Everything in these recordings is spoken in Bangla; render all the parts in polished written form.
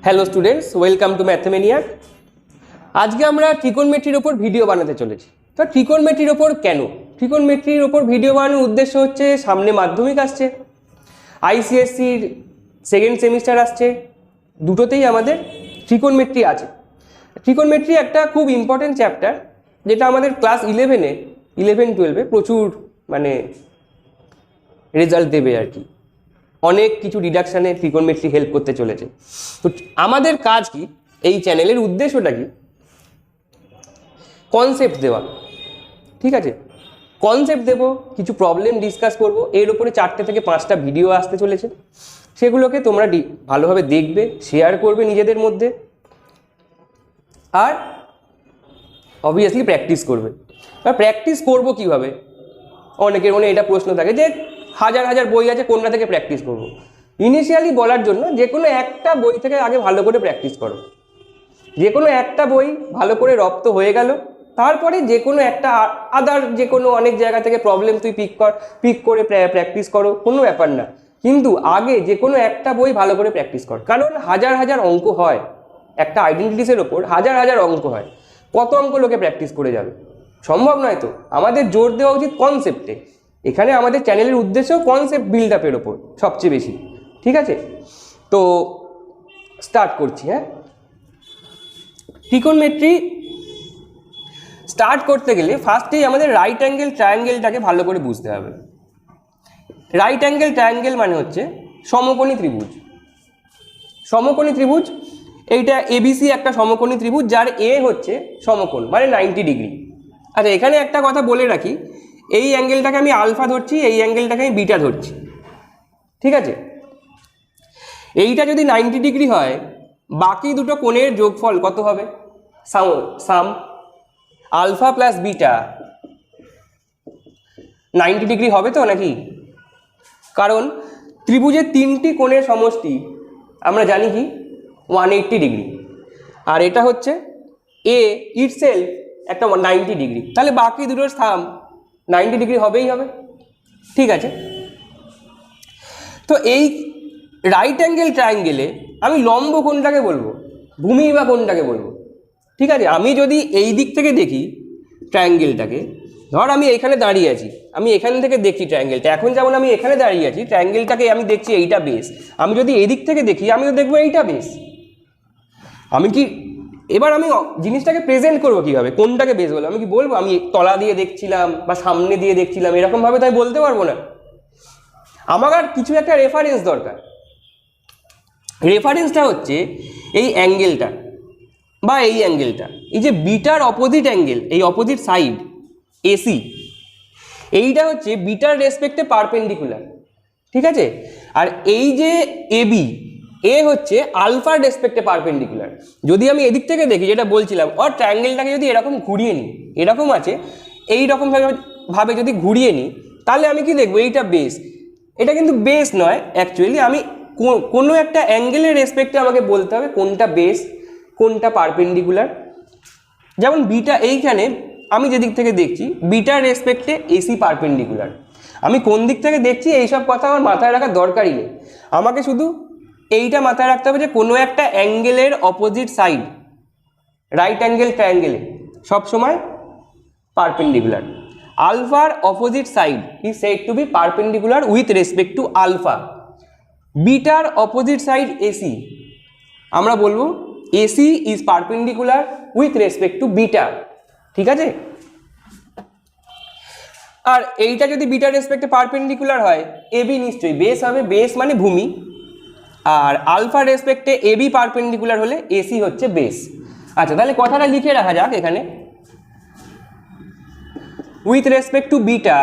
Hello students, welcome to Mathmaniac. আজকে আমরা ট্রিকোণমিতির ওপর ভিডিও বানাতে চলেছি। তো ট্রিকোণমিতির ওপর কেন? ট্রিকোণমিতির ওপর ভিডিও বানানোর উদ্দেশ্য হচ্ছে, সামনে মাধ্যমিক আসছে, আইসিএসসির সেকেন্ড সেমিস্টার আসছে, দুটোতেই আমাদের ট্রিকোণমিতি আছে। ট্রিকোণমিতি একটা খুব ইম্পর্টেন্ট চ্যাপ্টার, যেটা আমাদের ক্লাস 11-12 প্রচুর রেজাল্ট দেবে আর কি। অনেক কিছু ডিডাকশানে ট্রিকোণমিতি হেল্প করতে চলেছে। তো আমাদের কাজ কি, এই চ্যানেলের উদ্দেশ্যটা কি? কনসেপ্ট দেওয়া, ঠিক আছে? কনসেপ্ট দেবো, কিছু প্রবলেম ডিসকাস করব, এর উপরে 4 থেকে 5টা ভিডিও আসতে চলেছে। সেগুলোকে তোমরা ভালোভাবে দেখবে, শেয়ার করবে নিজেদের মধ্যে, আর অবভিয়াসলি প্র্যাকটিস করবে। প্র্যাকটিস করবো কীভাবে? অনেকের মনে এটা প্রশ্ন থাকে যে হাজার হাজার বই আছে, কোনটা থেকে প্র্যাকটিস করবো? ইনিশিয়ালি বলার জন্য যে কোনো একটা বই থেকে আগে ভালো করে প্র্যাকটিস করো। যে কোনো একটা বই ভালো করে রপ্ত হয়ে গেল, তারপরে যে কোনো একটা আদার যে কোনো অনেক জায়গা থেকে প্রবলেম তুই পিক করে প্র্যাকটিস করো, কোনো ব্যাপার না। কিন্তু আগে যে কোনো একটা বই ভালো করে প্র্যাকটিস কর, কারণ হাজার হাজার অঙ্ক হয় একটা আইডেন্টিটিসের ওপর, হাজার হাজার অঙ্ক হয়। কত অঙ্ক লোকে প্র্যাকটিস করে যাবে? সম্ভব নয়। তো আমাদের জোর দেওয়া উচিত কনসেপ্টে। এখানে আমাদের চ্যানেলের উদ্দেশ্য কনসেপ্ট বিল্ড আপের ওপর সবচেয়ে বেশি, ঠিক আছে? তো স্টার্ট করছি। হ্যাঁ, ট্রিকোণমিতি স্টার্ট করতে গেলে ফার্স্টেই আমাদের রাইট অ্যাঙ্গেল ট্রায়াঙ্গেলটাকে ভালো করে বুঝতে হবে। রাইট অ্যাঙ্গেল ট্রায়াঙ্গেল মানে হচ্ছে সমকোণী ত্রিভুজ। সমকোণী ত্রিভুজ, এইটা এবিসি একটা সমকোণী ত্রিভুজ, যার এ হচ্ছে সমকোণ, মানে 90 ডিগ্রি। আচ্ছা, এখানে একটা কথা বলে রাখি, এই অ্যাঙ্গেলটাকে আমি আলফা ধরছি, এই অ্যাঙ্গেলটাকে আমি বিটা ধরছি, ঠিক আছে? এইটা যদি 90 ডিগ্রি হয়, বাকি দুটো কোণের যোগফল কত হবে? সাম আলফা প্লাস বিটা 90 ডিগ্রি হবে তো নাকি? কারণ ত্রিভুজের 3টি কোণের সমষ্টি আমরা জানি কি 180 ডিগ্রি, আর এটা হচ্ছে এ ইটসেলফ একটা 90 ডিগ্রি, তাহলে বাকি দুটোর সাম 90 ডিগ্রি হবেই হবে, ঠিক আছে? তো এই রাইট অ্যাঙ্গেল ট্রায়াঙ্গেলে আমি লম্ব কোণটাকে বলবো, ভূমি বা কোণটাকে বলবো, ঠিক আছে? আমি যদি এই দিক থেকে দেখি ট্রায়াঙ্গেলটাকে, ধর আমি এখানে দাঁড়িয়ে আছি, আমি এখান থেকে দেখছি ট্রায়াঙ্গেলটা, এখন যেমন আমি এখানে দাঁড়িয়ে আছি, ট্রায়াঙ্গেলটাকে আমি দেখছি এইটা বেস। আমি যদি এই দিক থেকে দেখি, আমিও দেখবো এইটা বেস। আমি কি এবার আমি জিনিসটাকে প্রেজেন্ট করবো কীভাবে? কোনটাকে বেস বলবো? আমি কি বলবো আমি তলা দিয়ে দেখছিলাম বা সামনে দিয়ে দেখছিলাম, এরকমভাবে তাই বলতে পারবো না। আমার আর কিছু একটা রেফারেন্স দরকার। রেফারেন্সটা হচ্ছে এই অ্যাঙ্গেলটা বা এই অ্যাঙ্গেলটা, এই যে বিটার অপোজিট অ্যাঙ্গেল, এই অপোজিট সাইড এসি, এইটা হচ্ছে বিটার রেসপেক্টে পারপেন্ডিকুলার, ঠিক আছে? আর এই যে এবি, এ হচ্ছে আলফার রেসপেক্টে পারপেন্ডিকুলার। যদি আমি এদিক থেকে দেখি, যেটা বলছিলাম, আর ট্রায়াঙ্গেলটাকে যদি এরকম ঘুরিয়ে নিই, এরকম আছে, এই রকম ভাবে যদি ঘুরিয়ে নিই, তাহলে আমি কি দেখবো? এইটা বেস। এটা কিন্তু বেস নয় অ্যাকচুয়ালি। আমি কোনো একটা অ্যাঙ্গেলের রেসপেক্টে আমাকে বলতে হবে কোনটা বেস, কোনটা পারপেন্ডিকুলার। যেমন বিটা, এইখানে আমি যে দিক থেকে দেখছি, বিটার রেসপেক্টে এসি পারপেন্ডিকুলার। আমি কোন দিক থেকে দেখছি এইসব কথা আমার মাথায় রাখার দরকারই নেই। আমাকে শুধু এইটা মাথায় রাখতে হবে যে কোনো একটা অ্যাঙ্গেলের অপোজিট সাইড রাইট অ্যাঙ্গেল ট্রায়াঙ্গেলে সবসময় পারপেন্ডিকুলার। আলফার opposite side is said to be perpendicular with respect to alpha. বিটার অপোজিট সাইড এসি, আমরা বলবো AC is perpendicular with respect to beta, ঠিক আছে? আর এইটা যদি বিটার রেসপেক্টে পারপেন্ডিকুলার হয়, এবি নিশ্চয়ই বেস হবে, বেস মানে ভূমি। আর আলফা রেসপেক্টে এবি পারপেন্ডিকুলার হলে এসি হচ্ছে বেস। আচ্ছা, তাহলে কথাটা লিখে রাখা যাক এখানে, with respect to beta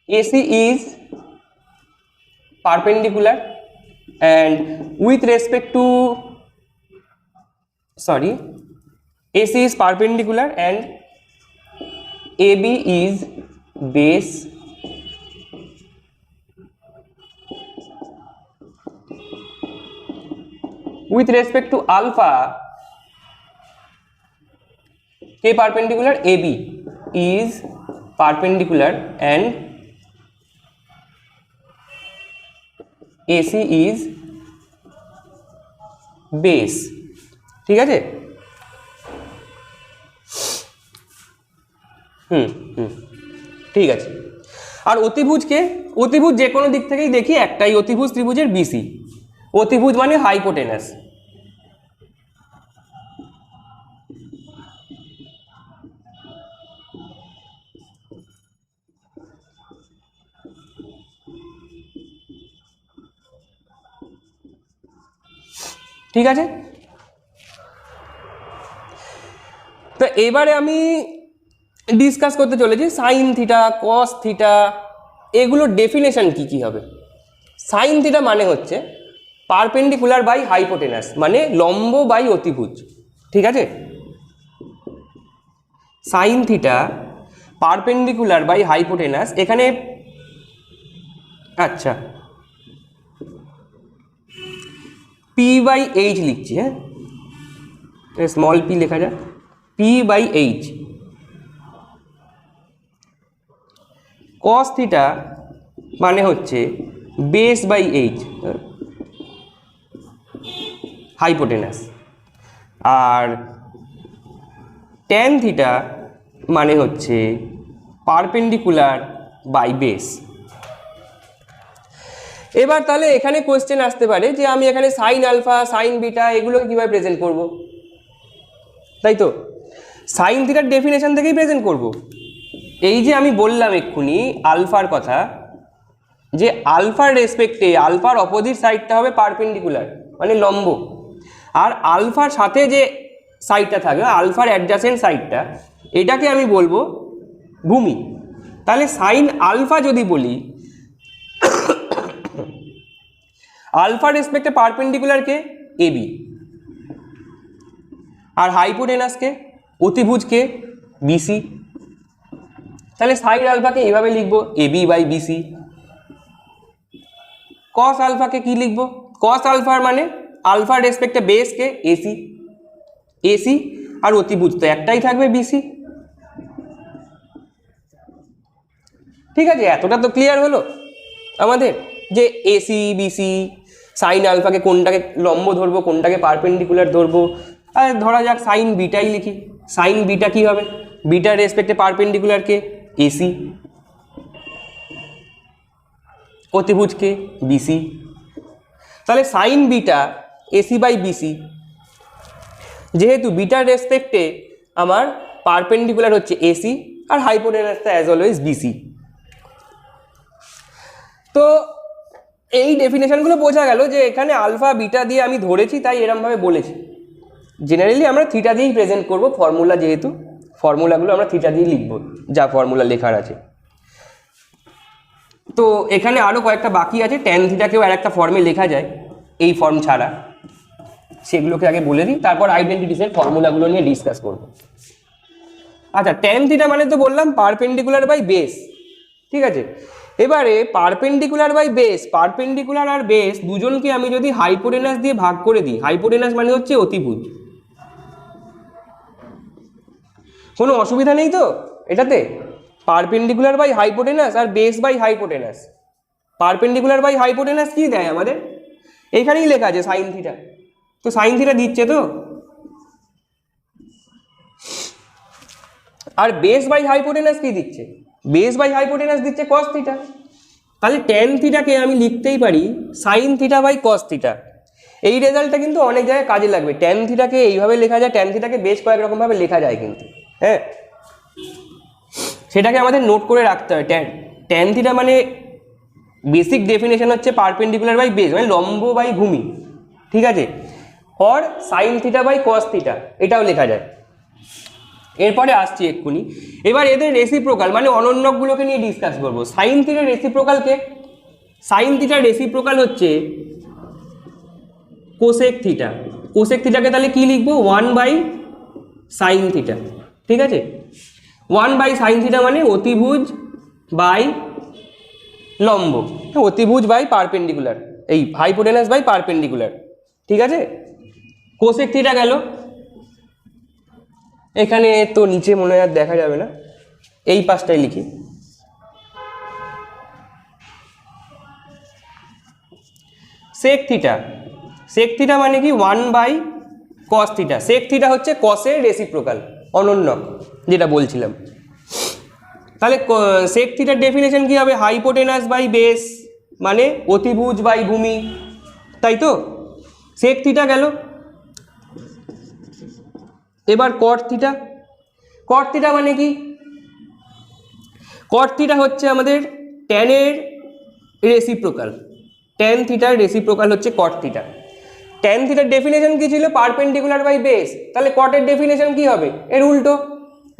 AC is perpendicular, and with respect to AC is perpendicular and AB is base with respect to alpha. K perpendicular, AB is perpendicular and AC is base, ঠিক আছে। ঠিক আছে। আর অতিভুজকে, অতিভুজ যে কোনো দিক থেকেই দেখি একটাই অতিভুজ ত্রিভুজের বিসি। অতিভুজ মানে হাইপোটেনাস। ঠিক আছে, তো এবারে আমি ডিসকাস করতে চলেছি সাইন থিটা, কস থিটা, এগুলোর ডেফিনেশন কি কি হবে। সাইন থিটা মানে হচ্ছে পারপেন্ডিকুলার বাই হাইপোটেনাস, মানে লম্ব বাই অতিভুজ, ঠিক আছে। Sine theta perpendicular by hypotenuse, এখানে আচ্ছা পি বাই এইচ লিখছি, হ্যাঁ, স্মল পি লেখা যাক, P by H. Cos theta মানে হচ্ছে বেস বাই এইচ, হাইপোটেনাস। আর ট্যান থিটা মানে হচ্ছে পারপেন্ডিকুলার বাই বেস। এবার তাহলে এখানে কোয়েশ্চেন আসতে পারে যে আমি এখানে সাইন আলফা, সাইন বিটা এগুলোকে কীভাবে প্রেজেন্ট করব, তাই তো। সাইন থিটার ডেফিনেশন থেকেই প্রেজেন্ট করব। এই যে আমি বললাম এক্ষুনি আলফার কথা, যে আলফার রেসপেক্টে আলফার অপোজিট সাইডটা হবে পারপেন্ডিকুলার মানে লম্ব, আর আলফার সাথে যে সাইডটা থাকবে আলফার অ্যাডজাসেন্ট সাইডটা, এটাকে আমি বলবো ভূমি। তাহলে সাইন আলফা যদি বলি, আলফার রেসপেক্টে পারপেন্ডিকুলারকে এবি, আর হাইপোটেনাসকে অতিভুজকে বিসি। তাহলে সাইন আলফাকে এইভাবে লিখবো এবি বাই বিসি। কস আলফাকে কি লিখবো, কস আলফার মানে আলফার রেসপেক্টে বেসকে এসি, এসি আর অতিভুজ তো একটাই থাকবে বিসি। ঠিক আছে, এতটা তো ক্লিয়ার হলো আমাদের যে এসি বিসি, সাইন আলফাকে কোনটাকে লম্ব ধরবো কোনটাকে পারপেন্ডিকুলার ধরবো। আর ধরা যাক সাইন বিটাই লিখি, সাইন বিটা কি হবে, বিটার রেসপেক্টে পারপেন্ডিকুলারকে এসি, অতিভুজকে বিসি। তাহলে sine beta AC by BC, যেহেতু বিটার রেসপেক্টে আমার পারপেন্ডিকুলার হচ্ছে এসি আর হাইপোটেনাসটা অ্যাজ অলওয়েজ বিসি। তো এই ডেফিনেশনগুলো বোঝা গেল যে এখানে আলফা বিটা দিয়ে আমি ধরেছি তাই এরমভাবে বলেছি। জেনারেলি আমরা থিটা দিয়েই প্রেজেন্ট করব, ফর্মুলা যেহেতু, ফর্মুলাগুলো আমরা থিটা দিয়ে লিখব যা ফর্মুলা লেখার আছে। তো এখানে আরও কয়েকটা বাকি আছে, ট্যান থিটাকেও আর একটা ফর্মে লেখা যায় এই ফর্ম ছাড়া, সেগুলোকে আগে বলে দিই, তারপর আইডেন্টিটিসের ফর্মুলাগুলো নিয়ে ডিসকাস করব। আচ্ছা, ট্যান থিটা মানে তো বললাম পারপেন্ডিকুলার বাই বেস, ঠিক আছে। এবারে পারপেন্ডিকুলার বাই বেস, পারপেন্ডিকুলার আর বেস দুজনকে আমি যদি হাইপোটেনাস দিয়ে ভাগ করে দিই, হাইপোটেনাস মানে হচ্ছে অতিভুজ, কোনো অসুবিধা নেই তো এটাতে। পারপেন্ডিকুলার বাই হাইপোটেনাস আর base by hypotenuse. Perpendicular by hypotenuse কি দেয় আমাদের, এইখানেই লেখা আছে সাইন থিটা, তো সাইন থিটা দিচ্ছে তো। আর বেস বাই হাইপোটেনাস কি দিচ্ছে, বেস বাই হাইপোটেনাস দিচ্ছে কস থিটা। তাহলে ট্যান থিটাকে আমি লিখতেই পারি sine theta by cos theta. এই রেজাল্টটা কিন্তু অনেক জায়গায় কাজে লাগবে। ট্যান থিটাকে এইভাবে লেখা যায়, ট্যান থিটাকে বেশ কয়েক রকমভাবে লেখা যায় কিন্তু, হ্যাঁ, সেটাকে আমাদের নোট করে রাখতে হয়। ট্যান থিটা মানে বেসিক ডেফিনেশন হচ্ছে পারপেন্ডিকুলার বাই বেস মানে লম্ব বাই ভূমি, ঠিক আছে। और sine theta by cos theta এটাও লেখা যায়। এরপরে আসছি এক্ষুনি, এবার এদের রেসিপ্রোকাল মানে অনন্যকগুলোকে নিয়ে ডিসকাস করবো। সাইন থিটার রেসিপ্রোকালকে, সাইন থিটার রেসিপ্রোকাল হচ্ছে কোসেক থিটা। কোসেক থিটাকে তাহলে কি লিখবো, 1 বাই সাইন থিটা, ঠিক আছে। 1 বাই সাইন থিটা মানে অতিভুজ বাই লম্ব, অতিভুজ বাই পারপেন্ডিকুলার, এই হাইপোটেনাস বাই পারপেন্ডিকুলার, ঠিক আছে। কোসেক থিটা গেল, এখানে তো নিচে মনে হয় আর দেখা যাবে না, এই পাশটাই লিখি। সেক থিটা, সেক থিটা মানে কি 1/cos থিটা। সেক থিটা হচ্ছে কসের রেসিপ্রোকাল, অনন্যক যেটা বলছিলাম। তাহলে সেক থিটার ডেফিনেশন কি হবে? হাইপোটেনাস বাই বেস, মানে অতিভুজ বাই ভূমি, তাই তো? সেক থিটা গেল। এবার কট থিটা। কট থিটা মানে কি? কট থিটা হচ্ছে আমাদের ট্যানের রেসিপ্রোকাল। ট্যান থিটার রেসিপ্রোকাল হচ্ছে কট থিটা। ট্যান থিটার ডেফিনেশন কি ছিল? Perpendicular by base. তাহলে কটের ডেফিনেশন কি হবে? এর উল্টো,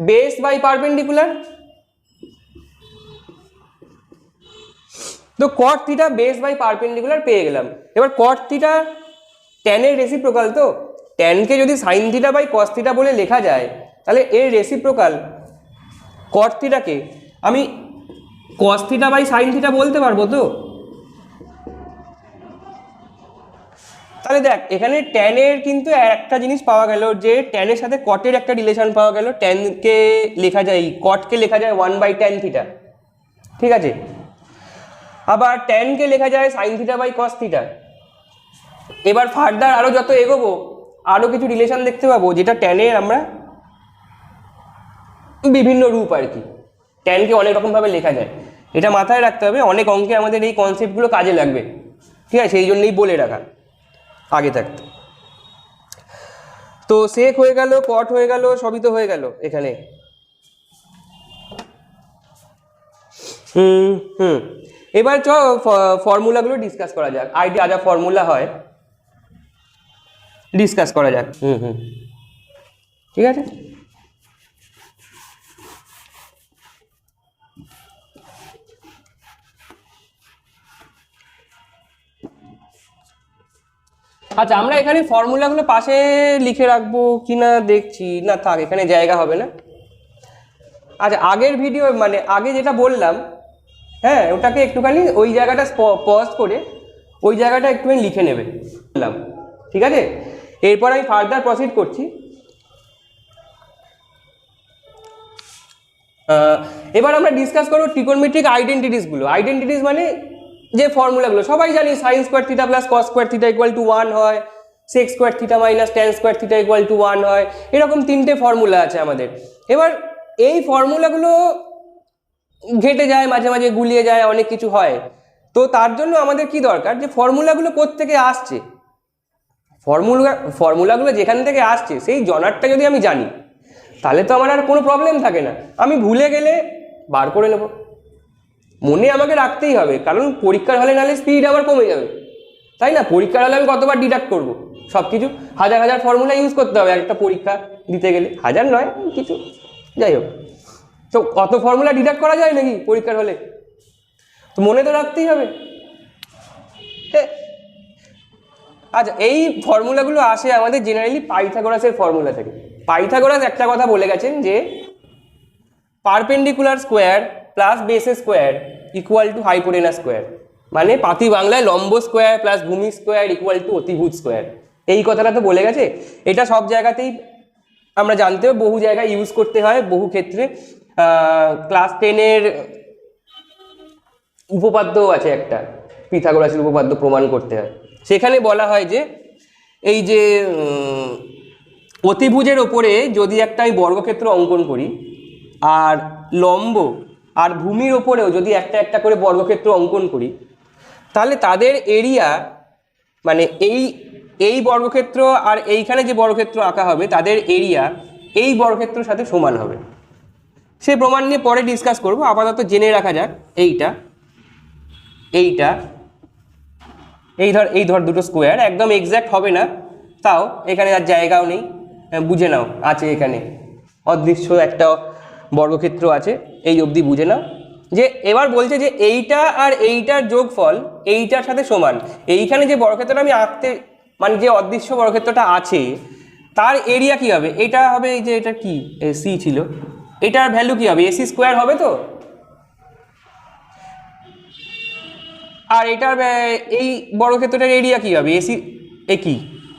বেস বাই পারপেন্ডিকুলার। তো cot theta base by perpendicular পেয়ে গেলাম। এবার কট থিটা ট্যানের রেসিপ্রোকাল, তো ট্যানকে যদি sine theta by cos theta বলে লেখা যায়, তাহলে এর রেসিপ্রোকাল কট থিটাকে আমি cos theta by sine theta বলতে পারবো তো? তাহলে দেখ, এখানে ট্যানের কিন্তু একটা জিনিস পাওয়া গেল, যে ট্যানের সাথে কটের একটা রিলেশন পাওয়া গেল। ট্যানকে লেখা যায়, কটকে লেখা যায় 1/tan থিটা, ঠিক আছে? আবার ট্যানকে লেখা যায় sine theta by cos theta. এবার ফার্দার আরো যত এগোবো, আরো কিছু রিলেশন দেখতে পাবো, যেটা ট্যানের আমরা বিভিন্ন রূপ আর কি, ট্যানকে অনেক রকমভাবে লেখা যায়। এটা মাথায় রাখতে হবে, অনেক অঙ্কে আমাদের এই কনসেপ্টগুলো কাজে লাগবে, ঠিক আছে? সেই জন্যই বলে রাখা আগে থাকতে। তো সেক হয়ে গেল, কট হয়ে গেল, সবই তো হয়ে গেল এখানে। এবার চ ফর্মুলাগুলো ডিসকাস করা যাক। আইডিয়া যা ফর্মুলা হয় ডিসকাস করা যাক। ঠিক আছে। আচ্ছা, আমরা এখানে ফর্মুলাগুলো পাশে লিখে রাখবো কিনা দেখছি, না থাক, এখানে জায়গা হবে না। আচ্ছা, আগের ভিডিও মানে আগে যেটা বললাম, হ্যাঁ, ওটাকে একটুখানি ওই জায়গাটা পজ করে ওই জায়গাটা একটুখানি লিখে নেবে বললাম, ঠিক আছে? এরপর আমি ফার্দার প্রসিড করছি। এবার আমরা ডিসকাস করবো ট্রিগোনোমেট্রিক আইডেন্টিটিসগুলো। আইডেন্টিটিস মানে যে ফর্মুলাগুলো সবাই জানি, sine square theta plus cos square theta equal to 1 হয়, sec square theta minus tan square theta equal to 1 হয়, এরকম তিনটে ফর্মুলা আছে আমাদের। এবার এই ফর্মুলাগুলো ঘেটে যায়, মাঝে মাঝে গুলিয়ে যায়, অনেক কিছু হয়। তো তার জন্য আমাদের কি দরকার, যে ফর্মুলাগুলো কোত্থেকে আসছে, ফর্মুলাগুলো যেখান থেকে আসছে সেই জনারটা যদি আমি জানি, তাহলে তো আমার আর কোনো প্রবলেম থাকে না। আমি ভুলে গেলে বার করে নেব, মনে আমাকে রাখতেই হবে, কারণ পরীক্ষার হলে নাহলে স্পিড আবার কমে যাবে, তাই না? পরীক্ষার হলে আমি কতবার ডিডাক্ট করবো সব কিছু, হাজার হাজার ফর্মুলা ইউজ করতে হবে একটা পরীক্ষা দিতে গেলে, হাজার নয় কিছু, যাই হোক। তো কত ফর্মুলা ডিডাক্ট করা যায় নাকি পরীক্ষার হলে? তো মনে তো রাখতেই হবে। আচ্ছা, এই ফর্মুলাগুলো আসে আমাদের জেনারেলি পাইথাগোরাসের ফর্মুলা থেকে। পাইথাগোরাস একটা কথা বলে গেছেন যে perpendicular square plus base square equal to hypotenuse square, মানে পাতি বাংলায় লম্ব স্কোয়ার প্লাস ভূমি স্কোয়ার ইকুয়াল টু অতিভুজ স্কোয়ার। এই কথাটা তো বলে গেছে। এটা সব জায়গাতেই আমরা জানতে হবে, বহু জায়গায় ইউজ করতে হয়, বহু ক্ষেত্রে। ক্লাস 10-এর উপপাদ্যও আছে একটা, পিথাগোরাসের উপপাদ্য প্রমাণ করতে হয়। সেখানে বলা হয় যে এই যে অতিভুজের ওপরে যদি একটা আমি বর্গক্ষেত্র অঙ্কন করি, আর লম্ব আর ভূমির ওপরেও যদি একটা একটা করে বর্গক্ষেত্র অঙ্কন করি, তাহলে তাদের এরিয়া মানে এই বর্গক্ষেত্র আর এইখানে যে বর্গক্ষেত্র আঁকা হবে তাদের এরিয়া এই বর্গক্ষেত্রের সাথে সমান হবে। সে প্রমাণ নিয়ে পরে ডিসকাস করব, আপাতত জেনে রাখা যাক এইটা এই ধর দুটো স্কোয়ার, একদম এক্স্যাক্ট হবে না, তাও এখানে আর জায়গাও নেই, বুঝে নাও আছে এখানে অদৃশ্য একটা বর্গক্ষেত্র আছে, এই অবধি বুঝে নাও। যে এবার বলছে যে এইটা আর এইটার যোগফল এইটার সাথে সমান। এইখানে যে বর্গক্ষেত্রটা আমি আঁকতে, মানে যে অদৃশ্য বর্গক্ষেত্রটা আছে তার এরিয়া কি হবে? এটা হবে এই যে এটা কি সি ছিল, এটার ভ্যালু কি হবে? এসি স্কোয়ার হবে তো। আর এটার এই বর্গক্ষেত্রটার এরিয়া কি হবে? এসি এ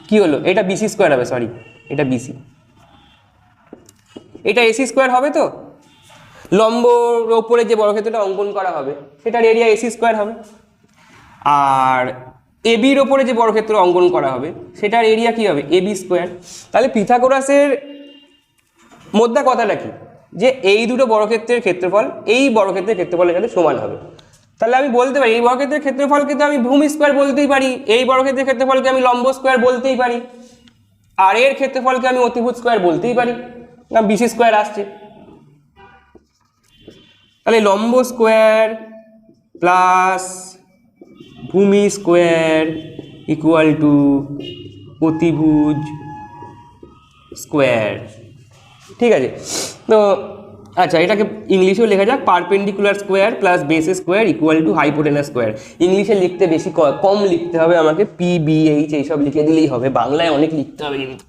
কি হলো? এটা বিসি স্কোয়ার হবে, সরি এটা বিসি, এটা এসি স্কোয়ার হবে তো। লম্বর ওপরে যে বর্গক্ষেত্রটা অঙ্কন করা হবে সেটার এরিয়া এসি স্কোয়ার হবে। আর এবির ওপরে যে বর্গক্ষেত্র অঙ্কন করা হবে সেটার এরিয়া কি হবে, এবি স্কোয়ার। তাহলে পিথাগোরাসের মোদ্দা কথাটা কি, যে এই দুটো বর্গক্ষেত্রের ক্ষেত্রফল এই বর্গক্ষেত্রের ক্ষেত্রফলের সাথে সমান হবে। তাহলে আমি বলতে পারি এই বর্গক্ষেত্রের ক্ষেত্রফলকে তো আমি ভূমি স্কোয়ার বলতেই পারি, এই বর্গক্ষেত্রের ক্ষেত্রফলকে আমি লম্ব স্কোয়ার বলতেই পারি, আর এর ক্ষেত্রফলকে আমি অতিভুজ স্কোয়ার বলতেই পারি, না বিসি স্কোয়ার আসছে। তাহলে লম্ব স্কোয়ার প্লাস ভূমি স্কোয়ার ইকুয়াল টু অতিভুজ স্কোয়ার। ঠিক আছে, তো আচ্ছা এটাকে ইংলিশেও লেখা যাক, perpendicular square plus base square equal to hypotenuse square. ইংলিশে লিখতে বেশি কম লিখতে হবে আমাকে, PBH এইসব লিখে দিলেই হবে, বাংলায় অনেক লিখতে হবে কিন্তু।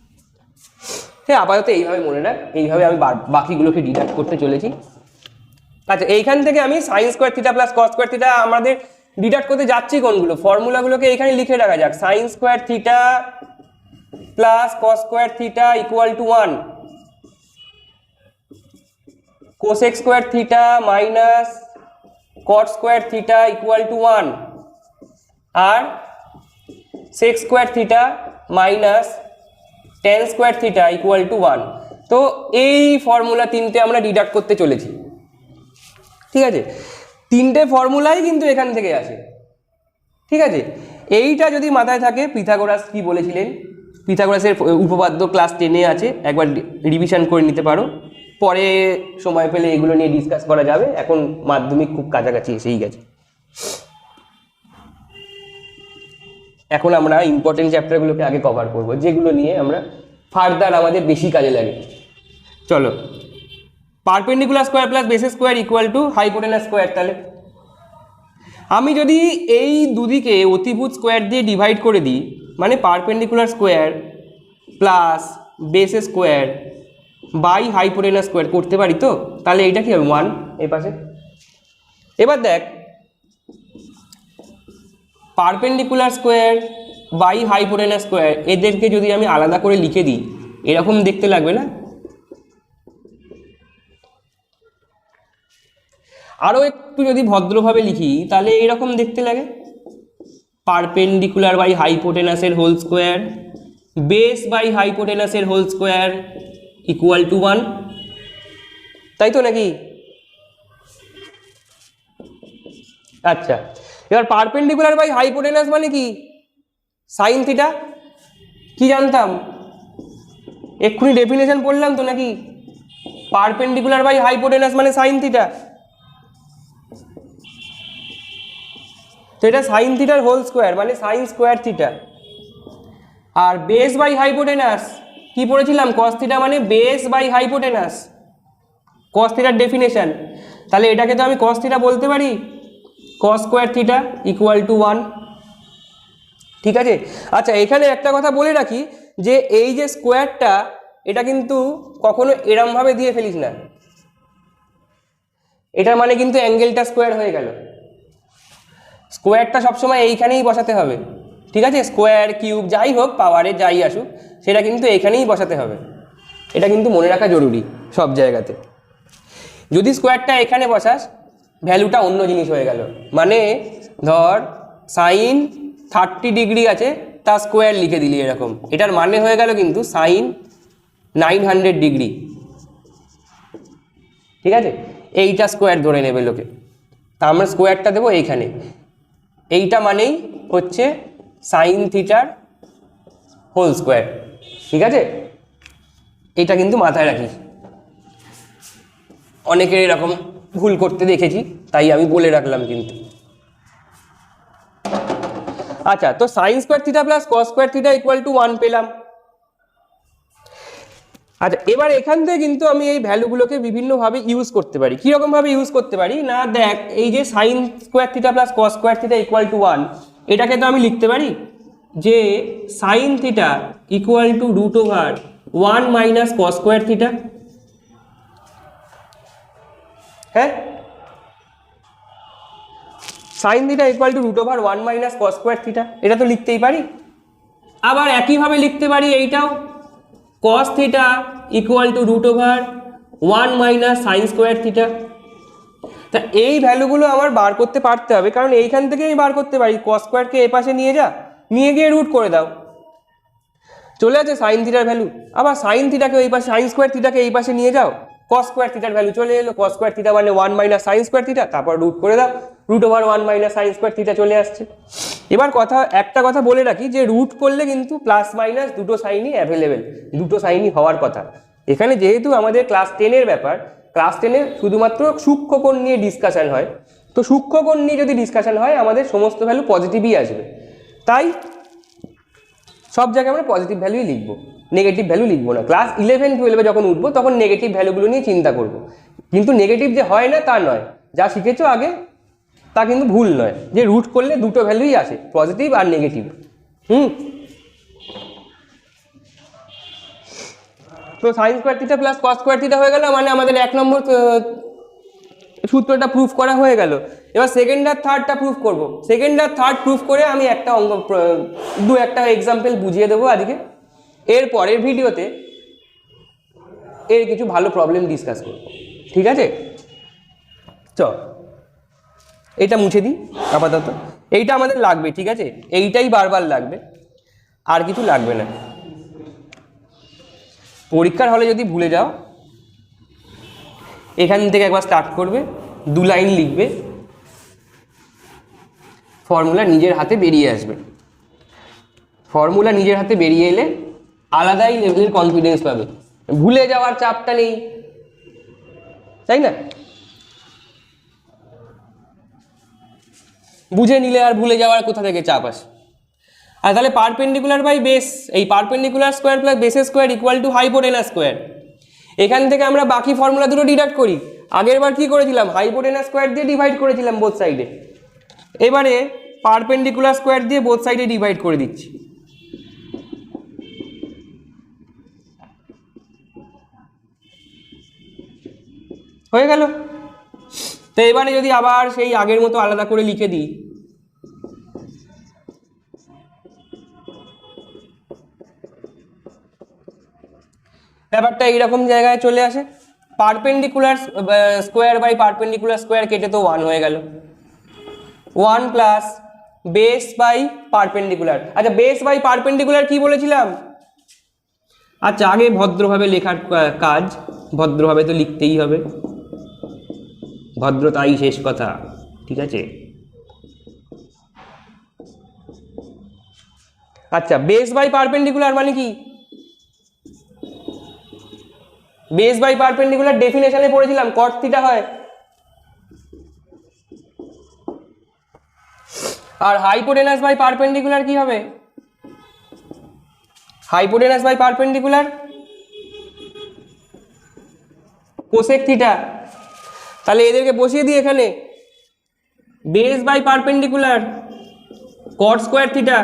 হ্যাঁ, আপাতত এইভাবে মনে রাখ, এইভাবে আমি বাকিগুলোকে ডিডাক্ট করতে চলেছি। আচ্ছা, এইখান থেকে আমি sine square theta plus cos square theta আমাদের ডিডাক্ট করতে যাচ্ছি কোনগুলো, ফর্মুলাগুলোকে এখানে লিখে রাখা যাক। Sine square theta plus cos square theta equal to 1, cosec square theta minus cot square theta equal to 1, আর sec square theta minus tan square theta equal to 1। তো এই ফর্মুলা তিনটে আমরা ডিডাক্ট করতে চলেছি। ঠিক আছে, তিনটে ফর্মুলাই কিন্তু এখান থেকে আসে। ঠিক আছে, এইটা যদি মাথায় থাকে, পিথাগোরাস কি বলেছিলেন, পিথাগোরাসের উপপাদ্য ক্লাস 10-এ আছে, একবার রিভিশন করে নিতে পারো, পরে সময় পেলে এগুলো নিয়ে ডিসকাস করা যাবে। এখন মাধ্যমিক খুব কাছাকাছি এসেই গেছে। এখন আমরা ইম্পর্টেন্ট চ্যাপ্টারগুলোকে আগে কভার করব, যেগুলো নিয়ে আমরা ফার্দার আমাদের বেশি কাজে লাগে। চলো, perpendicular square plus base square equal to hypotenuse square. তাহলে আমি যদি এই দুদিকে অতিভুজ স্কোয়ার দিয়ে ডিভাইড করে দিই, মানে perpendicular square plus base square by hypotenuse square করতে পারি, তো তাহলে এইটা কি হবে 1 এই পাশে। এবার দেখ, perpendicular square by hypotenuse square এদেরকে যদি আমি আলাদা করে লিখে দিই, এরকম দেখতে লাগবে না? আরও একটু যদি ভদ্রভাবে লিখি তাহলে এরকম দেখতে লাগে, পারপেন্ডিকুলার বাই হাইপোটেনাসের হোল স্কোয়ার বেস বাই হাইপোটেনাসের হোল স্কোয়ার ইকুয়াল টু 1, তাই তো নাকি? আচ্ছা, এবার পারপেন্ডিকুলার বাই হাইপোটেনাস মানে কি, সাইন থিটা। কি জানতাম? এক্ষুনি ডেফিনেশন পড়লাম তো নাকি? পারপেন্ডিকুলার বাই হাইপোটেনাস মানে সাইন থিটা। তো এটা সাইন থিটার হোল স্কোয়ার মানে সাইন স্কোয়ার থিটা। আর বেস বাই হাইপোটেনাস কি পড়েছিলাম, কস থিটা মানে বেস বাই হাইপোটেনাস, কস থিটার ডেফিনেশন। তাহলে এটাকে তো আমি কস থিটা বলতে পারি, কস স্কোয়ার থিটা ইকুয়াল টু 1। ঠিক আছে, আচ্ছা এখানে একটা কথা বলে রাখি, যে এই যে স্কোয়ারটা, এটা কিন্তু কখনো এরমভাবে দিয়ে ফেলিস না, এটার মানে কিন্তু অ্যাঙ্গেলটা স্কোয়ার হয়ে গেল। স্কোয়ারটা সবসময় এইখানেই বসাতে হবে। ঠিক আছে, স্কোয়ার কিউব যাই হোক, পাওয়ারে যাই আসুক, সেটা কিন্তু এইখানেই বসাতে হবে। এটা কিন্তু মনে রাখা জরুরি সব জায়গাতে। যদি স্কোয়ারটা এখানে বসাস, ভ্যালুটা অন্য জিনিস হয়ে গেল। মানে ধর সাইন 30 ডিগ্রি আছে, তা স্কোয়ার লিখে দিলি এরকম, এটার মানে হয়ে গেল কিন্তু সাইন 900 ডিগ্রি। ঠিক আছে, এইটা স্কোয়ার ধরে নেবে লোকে, তা আমরা স্কোয়ারটা দেবো এইখানে। এইটা মানেই হচ্ছে সাইন থিটার হোল স্কোয়ার। ঠিক আছে, এটা কিন্তু মাথায় রাখিস, অনেকের এরকম ভুল করতে দেখেছি, তাই আমি বলে রাখলাম কিন্তু। আচ্ছা, তো sign square theta plus cos square theta equal to 1 পেলাম। আচ্ছা, এবার এখান থেকে কিন্তু আমি এই ভ্যালুগুলোকে বিভিন্নভাবে ইউজ করতে পারি। কীরকমভাবে ইউজ করতে পারি না, দেখ এই যে sine square theta plus cos square theta equal to 1, এটাকে তো আমি লিখতে পারি যে sine theta equal to √1 minus cos square theta. হ্যাঁ, sine theta equal to √1 minus cos square theta, এটা তো লিখতেই পারি। আবার একইভাবে লিখতে পারি এইটাও, cos theta equal to √1 minus sine square theta. তা এই ভ্যালুগুলো আমার বার করতে পারতে হবে, কারণ এইখান থেকে আমি বার করতে পারি কস স্কোয়ারকে এ পাশে নিয়ে নিয়ে গিয়ে রুট করে দাও, চলে আছে সাইন থিটার ভ্যালু। আবার সাইন থিটাকে এই পাশে, সাইন স্কোয়ার থিটাকে এই পাশে নিয়ে যাও, কস স্কোয়ার থিটার ভ্যালু চলে এলো। কস স্কোয়ার থিটা মানে 1 মাইনাস সাইন স্কোয়ার থিটা, তারপর রুট করে দাও, root over 1 minus sine square theta চলে আসছে। এবার একটা কথা বলে রাখি যে রুট করলে কিন্তু প্লাস মাইনাস দুটো সাইনই অ্যাভেলেবেল, দুটো সাইনই হওয়ার কথা। এখানে যেহেতু আমাদের ক্লাস 10-এর ব্যাপার, ক্লাস 10-এ শুধুমাত্র সূক্ষ্মকোণ নিয়ে ডিসকাশন হয়, তো সূক্ষ্মকোণ নিয়ে যদি ডিসকাশন হয় আমাদের সমস্ত ভ্যালু পজিটিভই আসবে, তাই সব জায়গায় আমরা পজিটিভ ভ্যালুই লিখবো, নেগেটিভ ভ্যালু লিখবো না। ক্লাস 11-12-এ যখন উঠবো তখন নেগেটিভ ভ্যালুগুলো নিয়ে চিন্তা করব, কিন্তু নেগেটিভ যে হয় না তা নয়, যা শিখেছো আগে তা কিন্তু ভুল নয়, যে রুট করলে দুটো ভ্যালুই আসে, পজিটিভ আর নেগেটিভ। তো sign square theta plus cos square theta হয়ে গেল, মানে আমাদের 1 নম্বর সূত্রটা প্রুফ করা হয়ে গেল। এবার সেকেন্ড আর থার্ডটা প্রুফ করব। সেকেন্ড আর থার্ড প্রুফ করে আমি একটা একটা এক্সাম্পল বুঝিয়ে দেবো আজকে। এর পরের ভিডিওতে এর কিছু ভালো প্রবলেম ডিসকাস করব, ঠিক আছে? এটা মুছে দিই আপাতত, এইটা আমাদের লাগবে, ঠিক আছে? এইটাই বারবার লাগবে, আর কিছু লাগবে না। পরীক্ষার হলে যদি ভুলে যাও, এখান থেকে একবার স্টার্ট করবে, 2 লাইন লিখবে, ফর্মুলা নিজের হাতে বেরিয়ে আসবে। ফর্মুলা নিজের হাতে বেরিয়ে এলে আলাদাই লেভেলের কনফিডেন্স পাবে, ভুলে যাওয়ার চাপটা নেই, তাই না? বুঝে নিলে আর ভুলে যাওয়ার কোথা থেকে চাপ আসে? আর তাহলে পারপেন্ডিকুলার বাই বেস, এই পারপেন্ডিকুলার স্কোয়ার প্লাস বেসের square equal to hypotenuse square. এখান থেকে আমরা বাকি ফর্মুলা দুটো ডিডাক্ট করি। আগের বার কি করেছিলাম? হাইপোটেনাস স্কোয়ার দিয়ে ডিভাইড করেছিলাম বোথ সাইডে, এবারে পারপেন্ডিকুলার স্কোয়ার দিয়ে বোথ সাইডে ডিভাইড করে দিচ্ছি। হয়ে গেল। তো এবারে যদি আবার সেই আগের মতো আলাদা করে লিখে দিই, ব্যাপারটা এইরকম জায়গায় চলে আসে, perpendicular square by perpendicular square কেটে তো 1 হয়ে গেল, 1 প্লাস বেস বাই পারপেন্ডিকুলার। আচ্ছা, বেস বাই পারপেন্ডিকুলার কি বলেছিলাম? আচ্ছা, আগে ভদ্রভাবে লেখার কাজ, ভদ্রভাবে তো লিখতেই হবে, ভদ্রতাই শেষ কথা, ঠিক আছে? আচ্ছা, বেস বাই পারপেন্ডিকুলার মানে কি? বেস বাই পারপেন্ডিকুলার ডেফিনেশনে পড়েছিলাম, কট থিটা হয়। আর হাইপোটেনাস বাই পারপেন্ডিকুলার কি হবে? Hypotenuse by perpendicular cosec theta. তাহলে এদেরকে বসিয়ে দিই এখানে, base by perpendicular cot square theta,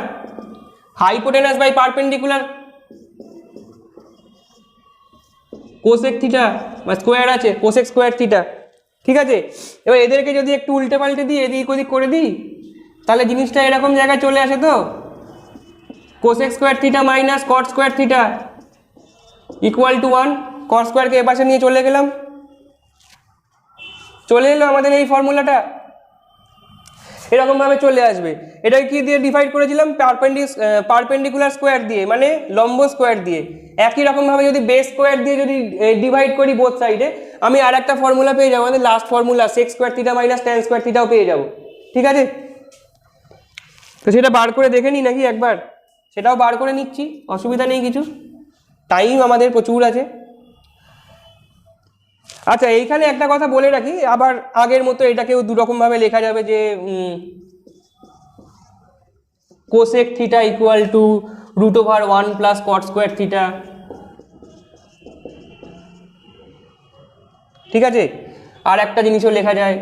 hypotenuse by perpendicular cosec theta, বা স্কোয়ার আছে কোসেক স্কোয়ার থিটা, ঠিক আছে? এবার এদেরকে যদি একটু উল্টে পাল্টে দিই, এদিক ওদিক করে দিই, তাহলে জিনিসটা এরকম জায়গায় চলে আসে। তো cosec square theta minus cot square theta equal to 1, কট স্কোয়ারকে এপাশে নিয়ে চলে গেলাম, চলে এলো আমাদের এই ফর্মুলাটা, এরকমভাবে চলে আসবে। এটাকে কি দিয়ে ডিভাইড করেছিলাম? পারপেন্ডিকুলার স্কোয়ার দিয়ে, মানে লম্ব স্কোয়ার দিয়ে। একই রকমভাবে যদি বেস স্কোয়ার দিয়ে যদি ডিভাইড করি বোথ সাইডে, আমি আর একটা ফর্মুলা পেয়ে যাবো, আমাদের last formula sec square theta minus tan square থিটাও পেয়ে যাবো, ঠিক আছে? তো সেটা বার করে দেখে নিই নাকি একবার? সেটাও বার করে নিচ্ছি, অসুবিধা নেই কিছু, টাইম আমাদের প্রচুর আছে। আচ্ছা, এইখানে একটা কথা বলে রাখি, আবার আগের মতো এটাকেও দুরকমভাবে লেখা যাবে, যে cosec theta equal to root over 1 plus cot square theta, ঠিক আছে? আর একটা জিনিসও লেখা যায়,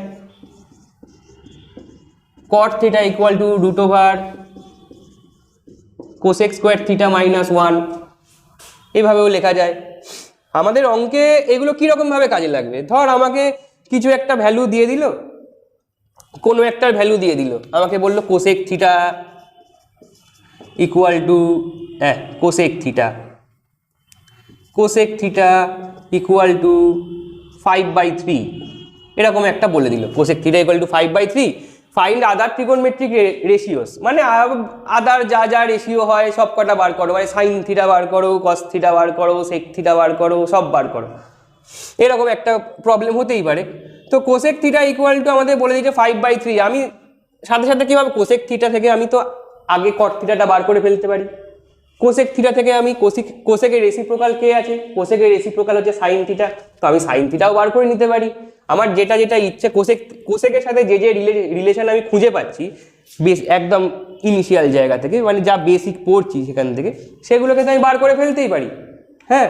cot theta equal to root over cosec square theta minus 1, এভাবেও লেখা যায়। আমাদের অঙ্কে এগুলো কীরকমভাবে কাজে লাগবে? ধর আমাকে কিছু একটা ভ্যালু দিয়ে দিল, কোনো একটার ভ্যালু দিয়ে দিল, আমাকে বললো cosec theta equal two cosec theta equal two 5/3, এরকম একটা বলে দিল cosec theta equal two 5/3, find আদার ট্রিগোনোমেট্রিক রেশিওস, মানে আদার যা যা রেশিও হয় সব কটা বার করো, মানে সাইন থিটা বার করো, কস থিটা বার করো, সেক থিটা বার করো, সব বার করো, এরকম একটা প্রবলেম হতেই পারে। তো কোসেক থিটা ইকুয়াল টু আমাদের বলে দিয়েছে 5/3, আমি সাথে সাথে কীভাবে কোসেক থিটা থেকে আমি তো আগে কট থিটাটা বার করে ফেলতে পারি, কোসেক থিটা থেকে আমি কোসেকের রেসিপ্রোকাল কে আছে, কোসেকের রেসিপ্রোকাল হচ্ছে সাইন থিটা, তো আমি সাইন থিটাও বার করে নিতে পারি। আমার যেটা যেটা ইচ্ছে কোসেকের সাথে যে যে রিলেশন আমি খুঁজে পাচ্ছি একদম ইনিশিয়াল জায়গা থেকে, মানে যা বেসিক পড়ছি সেখান থেকে, সেগুলোকে তো আমি বার করে ফেলতেই পারি। হ্যাঁ,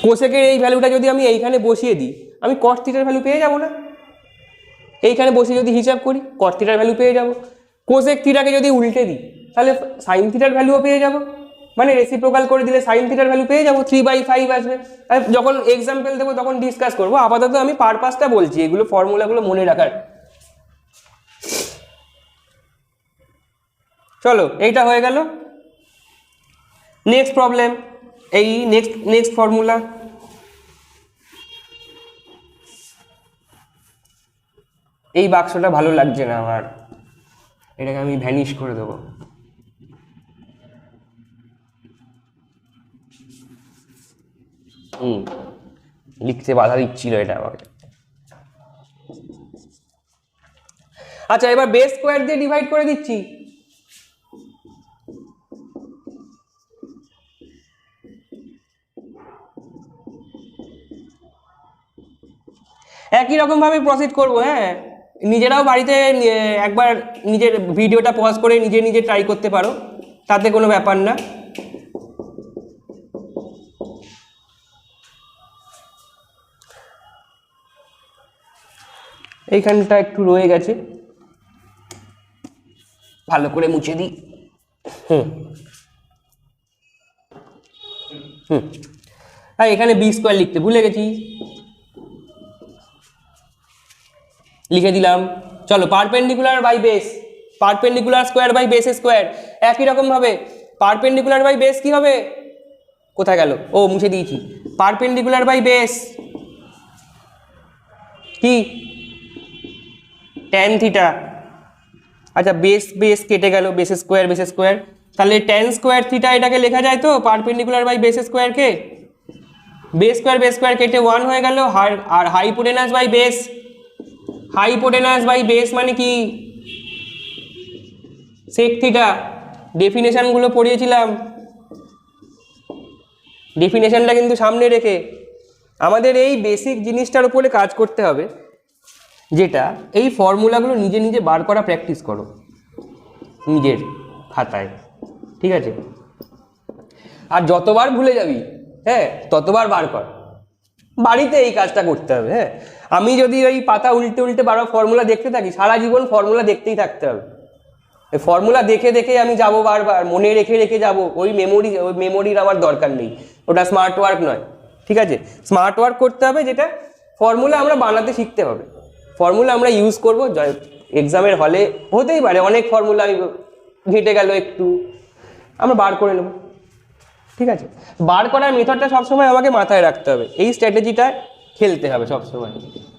কোসেকের এই ভ্যালুটা যদি আমি এইখানে বসিয়ে দিই, আমি কট থিটার ভ্যালু পেয়ে যাব না? এইখানে বসে যদি হিসাব করি কট থিটার ভ্যালু পেয়ে যাব। কোসেক থিটাকে যদি উল্টে দিই তাহলে সাইন থিটার ভ্যালুও পেয়ে যাব, মানে রেসিপ্রোকাল করে দিলে সাইন থিটার ভ্যালু পেয়ে যাবো, 3/5 আসবে। আর যখন এক্সাম্পল দেবো তখন ডিসকাস করবো, আপাতত আমি পারপাসটা বলছি, এগুলো ফর্মুলাগুলো মনে রাখার। চলো, এইটা হয়ে গেল। নেক্সট প্রবলেম, এই নেক্সট ফর্মুলা, এই বাক্সটা ভালো লাগছে না আমার, এটাকে আমি ভ্যানিশ করে দেবো। লিখতে বাধা দিচ্ছিল এটা আমাকে। আচ্ছা, এবার বেস স্কোয়ার দিয়ে ডিভাইড করে দিচ্ছি। একই রকম ভাবে প্রসিড করবো। হ্যাঁ, নিজেরাও বাড়িতে একবার নিজের ভিডিওটা পজ করে নিজে নিজে ট্রাই করতে পারো, তাতে কোনো ব্যাপার না। এইখানটা একটু রয়ে গেছে, ভালো করে মুছে দিই। আর এখানে বি স্কোয়ার লিখতে ভুলে গেছি, লিখে দিলাম। চলো, perpendicular by base, perpendicular square by base square, একই রকম ভাবে পারপেন্ডিকুলার বাই বেস কি হবে, কোথায় গেল, ও মুছে দিয়েছি। পারপেন্ডিকুলার বাই বেস কি, ট্যান থিটা। আচ্ছা, বেস কেটে গেল, বেস স্কোয়ার, তাহলে ট্যান স্কোয়ার থিটা এটাকে লেখা যায় তো পারপেন্ডিকুলার বাই বেস স্কোয়ারকে, বেস স্কোয়ার কেটে 1 হয়ে গেল। আর হাইপোটেনাস বাই বেস মানে কি, সেক থিটা। ডেফিনেশনগুলো পড়িয়েছিলাম, ডেফিনেশনটা কিন্তু সামনে রেখে আমাদের এই বেসিক জিনিসটার উপরে কাজ করতে হবে, যেটা এই ফর্মুলাগুলো নিজে নিজে বার করা প্র্যাকটিস করো নিজের খাতায়, ঠিক আছে? আর যতবার ভুলে যাবি, হ্যাঁ, ততবার বার কর, বাড়িতে এই কাজটা করতে হবে। হ্যাঁ, আমি যদি ওই পাতা উল্টে উল্টে বারবার ফর্মুলা দেখতে থাকি, সারা জীবন ফর্মুলা দেখতেই থাকতে হবে। এই ফর্মুলা দেখে দেখে আমি যাবো বারবার, মনে রেখে রেখে যাব, ওই মেমোরির আমার দরকার নেই, ওটা স্মার্ট ওয়ার্ক নয়, ঠিক আছে? স্মার্ট ওয়ার্ক করতে হবে, যেটা ফর্মুলা আমরা বানাতে শিখতে হবে, ফর্মুলা আমরা ইউজ করবো। এক্সামের হলে হতেই পারে অনেক ফর্মুলা ঘেটে গেল, একটু আমরা বার করে নেব, ঠিক আছে? বার করার মেথডটা সবসময় আমাকে মাথায় রাখতে হবে, এই স্ট্র্যাটেজিটা খেলতে হবে সবসময়।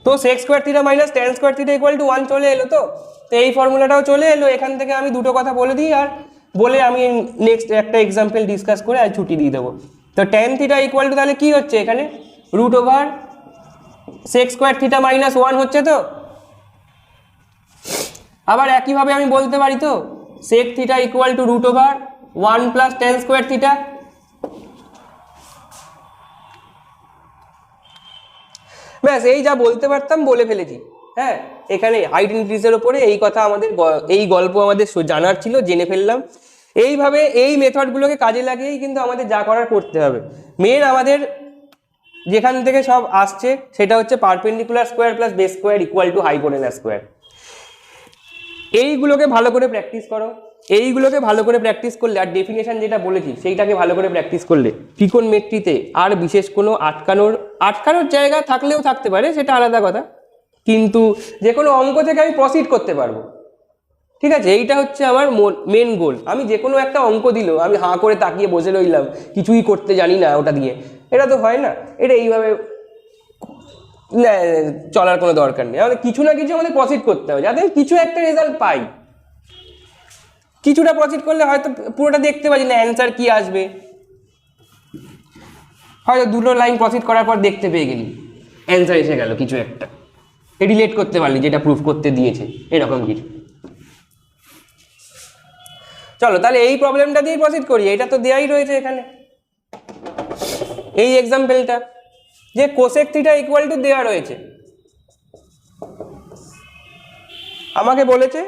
তো sec square theta minus tan square theta equal to 1 চলে এলো, তো এই ফর্মুলাটাও চলে এলো। এখান থেকে আমি দুটো কথা বলে দিই, আর বলে আমি নেক্সট একটা এক্সাম্পল ডিসকাস করে আর ছুটি দিয়ে দেবো। তো ট্যান থিটা ইকুয়াল টু তাহলে কী হচ্ছে এখানে, root over sec square theta minus 1 হচ্ছে। তো আবার একইভাবে আমি বলতে পারি তো, sec theta equal to root over 1 plus tan square theta. ব্যাস, এই যা বলতে পারতাম বলে ফেলেছি। হ্যাঁ, এখানে আইডেন্টিটিসের ওপরে এই কথা আমাদের, এই গল্প আমাদের জানার ছিল, জেনে ফেললাম। এইভাবে এই মেথডগুলোকে কাজে লাগিয়েই কিন্তু আমাদের যা করার করতে হবে। মেন আমাদের যেখান থেকে সব আসছে সেটা হচ্ছে perpendicular square plus base square equal to hypotenuse square. এইগুলোকে ভালো করে প্র্যাকটিস করো, এইগুলোকে ভালো করে প্র্যাকটিস করলে, আর ডেফিনেশন যেটা বলেছি সেইটাকে ভালো করে প্র্যাকটিস করলে, ত্রিকোণমিতিতে আর বিশেষ কোনো আটকানোর জায়গা থাকলেও থাকতে পারে, সেটা আলাদা কথা, কিন্তু যে কোনো অঙ্ক থেকে আমি প্রসিড করতে পারবো, ঠিক আছে? এইটা হচ্ছে আমার মেন গোল। আমি যে কোনো একটা অঙ্ক দিল আমি হাঁ করে তাকিয়ে বসে রইলাম, কিছুই করতে জানি না ওটা দিয়ে, এটা তো হয় না। এটা এইভাবে না, চলার কোনো দরকার নেই, আমাদের কিছু না কিছু আমাদের প্রসিড করতে হবে যাতে কিছু একটা রেজাল্ট পাই। কিছুটা প্রসিড করলে হয়তো পুরোটা দেখতে পারি না অ্যান্সার কি আসবে, হয়তো দুটো লাইন প্রসিড করার পর দেখতে পেয়ে গেলি অ্যান্সার এসে গেল কিছু একটা, রিলেট করতে পারলি যেটা প্রুফ করতে দিয়েছে, এরকম কিছু। চলো তাহলে এই প্রবলেমটা দিয়েই প্রসিড করি, এটা তো দেয়াই রয়েছে এখানে এই এক্সাম্পলটা, যে কোসেক থিটা ইকুয়াল টু দেওয়া রয়েছে। আমাকে বলেছে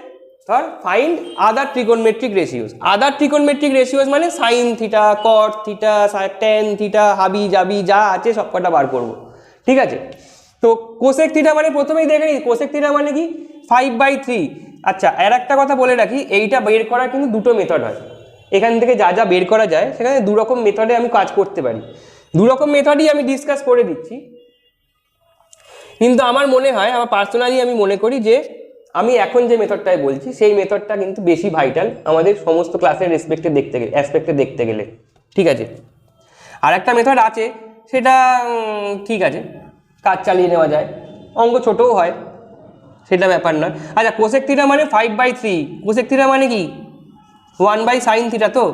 ধর ফাইন্ড আদার ট্রিগোনমেট্রিক রেশিওস। আদার ট্রিগোনমেট্রিক রেশিওস মানে সাইন থিটা, কট থিটা, ট্যান থিটা, হাবি জাবি যা আছে সব কটা বার করবো, ঠিক আছে। তো কোসেক থিটা মানে প্রথমেই দেখে নিই কোসেক থিটা মানে কি 5/3। আচ্ছা আর একটা কথা বলে রাখি, এইটা বের করার কিন্তু দুটো মেথড হয়, এখান থেকে যা যা বের করা যায় সেখানে দু রকম মেথডে আমি কাজ করতে পারি, দু রকম মেথডই আমি ডিসকাস করে দিচ্ছি। কিন্তু আমার মনে হয়, আমার পার্সোনালি আমি মনে করি যে আমি এখন যে মেথডটাই বলছি সেই মেথডটা কিন্তু বেশি ভাইটাল আমাদের সমস্ত ক্লাসের অ্যাসপেক্টে দেখতে গেলে, ঠিক আছে। আর একটা মেথড আছে সেটা ঠিক আছে কাজ চালিয়ে নেওয়া যায়, অঙ্ক ছোটও হয়, সেটা ব্যাপার না। আচ্ছা কোসেক থিটা মানে 5/3, কোসেক থিটা মানে কি 1/sin থিটা, তো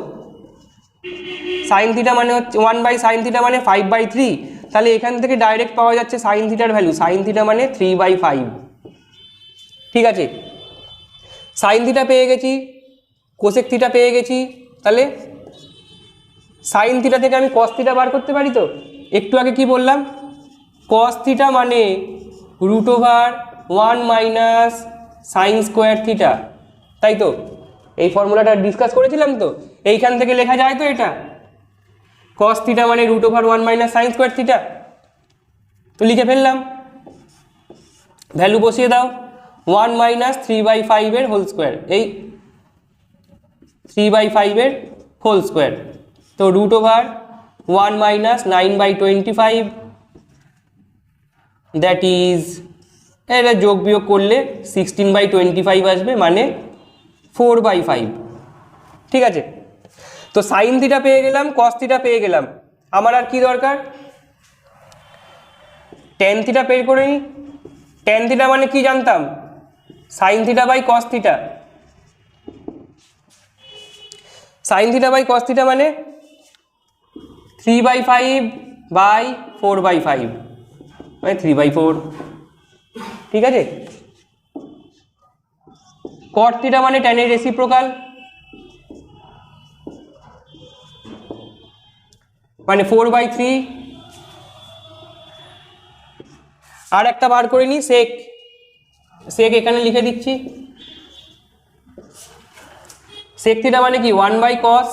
সাইন থিটা মানে হচ্ছে 1/sin থিটা মানে 5/3, তাহলে এখান থেকে ডাইরেক্ট পাওয়া যাচ্ছে সাইন থিটার ভ্যালু, সাইন থিটা মানে 3/5, ঠিক আছে। সাইন থিটা পেয়ে গেছি, কোসেক থিটা পেয়ে গেছি, তাহলে সাইন থিটা থেকে আমি কস থিটা বার করতে পারি। তো একটু আগে কি বললাম, কস থিটা মানে √1 - সাইন স্কোয়ার থিটা, তাই তো এই ফর্মুলাটা ডিসকাস করেছিলাম, তো এইখান থেকে লেখা যায় তো এটা কস থিটা মানে √1 - সাইন স্কোয়ার থিটা, তো লিখে ফেললাম, ভ্যালু বসিয়ে দাও 1 - 3/5 এর হোল স্কোয়ার, এই 3/5 এর হোল স্কোয়ার, তো √1 - 9/25, দ্যাট ইজ, এটা যোগ বিয়োগ করলে 16/25 আসবে, মানে 4/5, ঠিক আছে। তো সাইন থিটা পেয়ে গেলাম, কস থিটা পেয়ে গেলাম, আমার আর কি দরকার, ট্যান থিটা বের করে নিই। ট্যান থিটা মানে কি জানতাম, sine theta by cos theta, sine theta by cos theta মানে 3/5/4/5 মানে 3/4, ঠিক আছে। কট থিটা মানে ট্যানের রেসিপ্রোকাল মানে 4/3, আর একটা বার করে নিই সেক, সেক এখানে লিখে দিচ্ছি, সেক থিটা মানে কি 1/cos,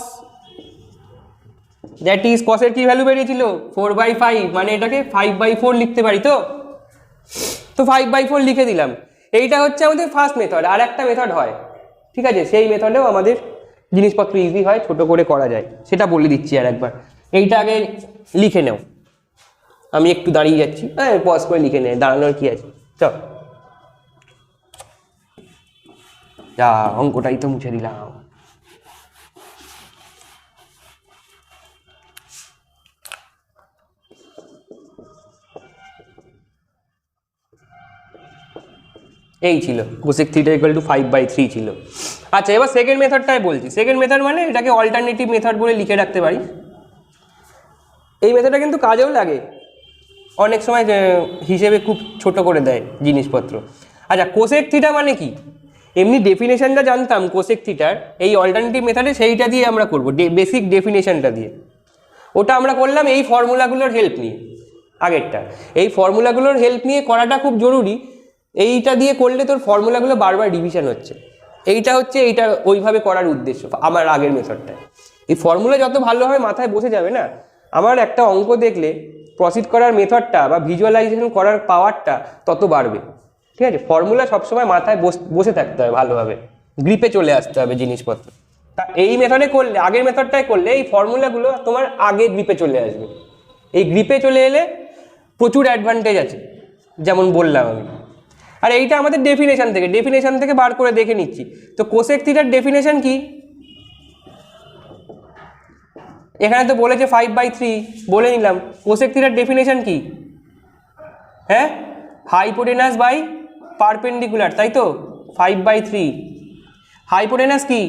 দ্যাট ইজ কসের কি ভ্যালু বেরিয়েছিল 4/5, মানে এটাকে 5/4 লিখতে পারি, তো 5/4 লিখে দিলাম। এইটা হচ্ছে আমাদের ফার্স্ট মেথড। আর একটা মেথড হয়, ঠিক আছে, সেই মেথডেও আমাদের জিনিসপত্র ইজি হয়, ছোট করে করা যায়, সেটা বলে দিচ্ছি আর একবার। এইটা আগে লিখে নেও, আমি একটু দাঁড়িয়ে যাচ্ছি, হ্যাঁ পজ করে লিখে নেয়, দাঁড়ানোর কি আছে, চল যা অঙ্কটাই তো মুছে দিলাম। এই ছিল কোসেক থিটা ইকুয়াল টু 5/3 ছিল। আচ্ছা এবার সেকেন্ড মেথডটাই বলছি। সেকেন্ড মেথড মানে এটাকে অল্টারনেটিভ মেথড বলে লিখে রাখতে পারি। এই মেথডটা কিন্তু কাজেও লাগে, অনেক সময় হিসেবে খুব ছোট করে দেয় জিনিসপত্র। আচ্ছা কোসেক থিটা মানে কি, এমনি ডেফিনেশনটা জানতাম কোসেক থিটার, এই অল্টারনেটিভ মেথডে সেইটা দিয়ে আমরা করব, বেসিক ডেফিনেশনটা দিয়ে। ওটা আমরা করলাম এই ফর্মুলাগুলোর হেল্প নিয়ে, আগেরটা এই ফর্মুলাগুলোর হেল্প নিয়ে করাটা খুব জরুরি। এইটা দিয়ে করলে তোর ফর্মুলাগুলো বারবার রিভিশন হচ্ছে, এইটা হচ্ছে এইটা ওইভাবে করার উদ্দেশ্য আমার আগের মেথডটায়। এই ফর্মুলা যত ভালোভাবে মাথায় বসে যাবে না, আমার একটা অঙ্ক দেখলে প্রসিড করার মেথডটা বা ভিজুয়ালাইজেশন করার পাওয়ারটা তত বাড়বে, ঠিক আছে। ফর্মুলা সবসময় মাথায় বসে থাকতে হবে, ভালোভাবে গ্রিপে চলে আসতে হবে জিনিসপত্র। তা এই মেথডে করলে, আগের মেথডটাই করলে এই ফর্মুলাগুলো তোমার আগে গ্রিপে চলে আসবে। এই গ্রিপে চলে এলে প্রচুর অ্যাডভান্টেজ আছে, যেমন বললাম আমি। আর এইটা আমাদের ডেফিনেশন থেকে বার করে দেখে নিচ্ছি। তো কোসেক থিটার ডেফিনেশন কি, এখানে তো বলেছে 5/3, বলে নিলাম। কোসেক থিটার ডেফিনেশন কি, হ্যাঁ, হাইপোটেনাস বাই পারপেন্ডিকুলার, তাই তো 5/3। হাইপোটেনাস কি?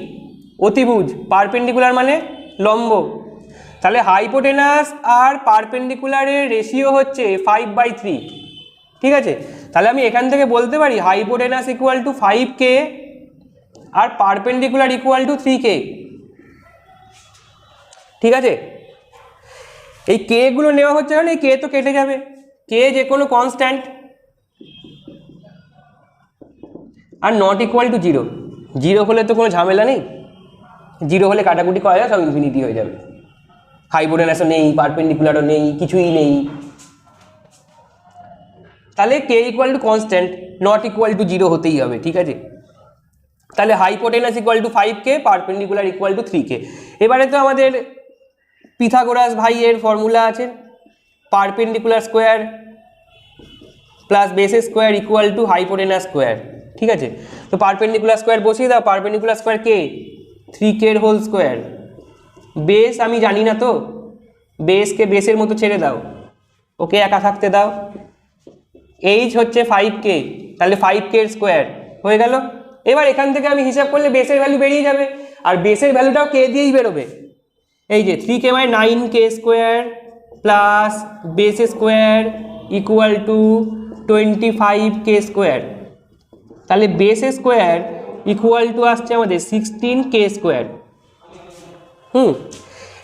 অতিভুজ, পারপেন্ডিকুলার মানে লম্ব। তাহলে হাইপোটেনাস আর পারপেন্ডিকুলারের রেশিও হচ্ছে 5/3, ঠিক আছে। তাহলে আমি এখান থেকে বলতে পারি hypotenuse equal to 5K R perpendicular equal to 3K, ঠিক আছে। এই কে গুলো নেওয়া হচ্ছে কারণ এই কে তো কেটে যাবে, কে যে কোনো constant, are not equal to 0। 0 হলে তো কোনো ঝামেলা নেই, 0 হলে কাটাকুটি করা যায়, সব ইনফিনিটি হয়ে যাবে। হাইপোটেনাসও নেই, পারপেন্ডিকুলারও নেই, কিছুই নেই। তাহলে K equal to constant, not equal to 0 হতেই হবে, ঠিক আছে। তাহলে hypotenuse equal to 5K, perpendicular equal to 3K। এবারে তো আমাদের পিথাগোরাস ভাইয়ের ফর্মুলা আছে, perpendicular square plus base square equal to hypotenuse square, ঠিক আছে। তো পারপেন্ডিকুলার স্কোয়ার বসিয়ে দাও, পারপেন্ডিকুলার স্কোয়ার কে 3K হোল স্কোয়ার। বেস আমি জানি না তো, বেসকে বেসের মতো ছেড়ে দাও, ওকে একা থাকতে দাও। এইচ হচ্ছে 5K, তাহলে 5K স্কোয়ার হয়ে গেল। এবার এখান থেকে আমি হিসাব করলে বেসের ভ্যালু বেরিয়ে যাবে, আর বেসের ভ্যালুটাও কে দিয়েই বেরোবে। এই যে 3K মানে 9K square plus base square equal two 25K square. তাহলে বেস স্কোয়ার ইকুয়াল টু আসছে আমাদের 16K স্কোয়ার।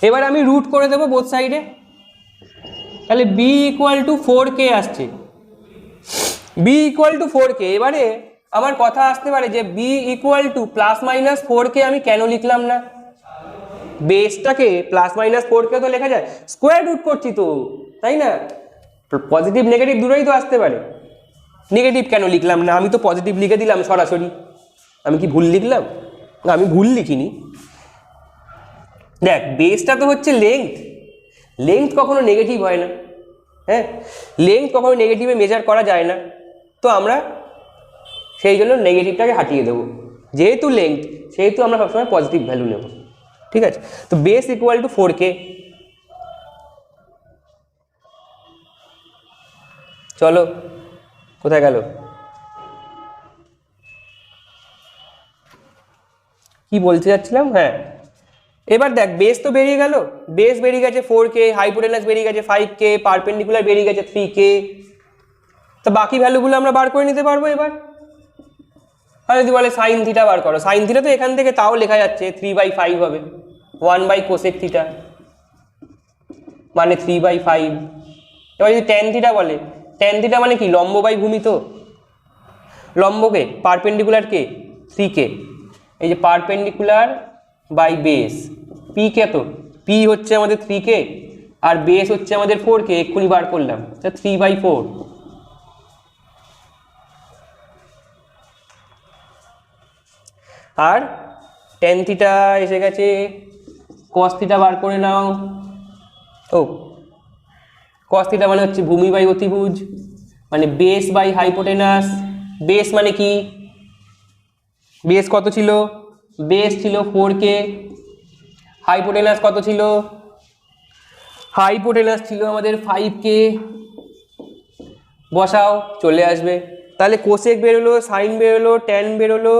এবার আমি রুট করে দেবো বোথ সাইডে, তাহলে বি ইকুয়াল টু 4K আসছে, বি ইকুয়াল টু 4K। এবারে আমার কথা আসতে পারে যে b equal to plus minus 4K আমি কেন লিখলাম না? বেসটাকে প্লাস মাইনাস 4K তো লেখা যায়, স্কোয়ার রুট করছি তো, তাই না? পজিটিভ নেগেটিভ দুটোই তো আসতে পারে, নেগেটিভ কেন লিখলাম না? আমি তো পজিটিভ লিখে দিলাম সরাসরি, আমি কি ভুল লিখলাম? না, আমি ভুল লিখিনি। দেখ, বেসটা তো হচ্ছে লেংথ, লেংথ কখনো নেগেটিভ হয় না, হ্যাঁ, লেংথ কখনো নেগেটিভে মেজার করা যায় না। তো আমরা সেই জন্য নেগেটিভটাকে হাটিয়ে দেবো, যেহেতু লেংথ সেহেতু আমরা সবসময় পজিটিভ ভ্যালু নেব, ঠিক আছে। তো বেস ইকুয়াল টু 4K। চলো, কোথায় গেল? কি বলতে যাচ্ছিলাম? হ্যাঁ, এবার দেখ বেস তো বেরিয়ে গেল, বেস বেরিয়ে গেছে 4K, হাইপোটেনাস বেরিয়ে গেছে 5K, পারপেন্ডিকুলার বেরিয়ে গেছে 3K। তো বাকি ভ্যালুগুলো আমরা বার করে নিতে পারবো এবার। আর যদি বলে সাইন থিটা বার করো, সাইন থিটা তো এখান থেকে তাও লেখা যাচ্ছে 3/5 হবে, 1 কোসেক থিটা মানে 3/5। এবার যদি ট্যান থিটা বলে, ট্যান থিটা মানে কি? লম্ব বাই ভূমি, তো লম্বকে পারপেন্ডিকুলারকে 3K, এই যে পারপেন্ডিকুলার বাই বেস পি কে, তো পি হচ্ছে আমাদের 3K আর বেস হচ্ছে আমাদের 4K, এক্ষুনি বার করলাম, 3/4। আর ট্যান থিটা এসে গেছে, কস থিটা বার করে নাও। ও, কস থিটা মানে হচ্ছে ভূমি বাই অতিভুজ, মানে বেস বাই হাইপোটেনাস। বেস মানে কি? বেস কত ছিল? বেস ছিল 4K। হাইপোটেনাস কত ছিল? হাইপোটেনাস ছিল আমাদের 5K। বসাও, চলে আসবে। তাহলে কোসেক বেরোলো, সাইন বেরোলো, ট্যান বেরোলো,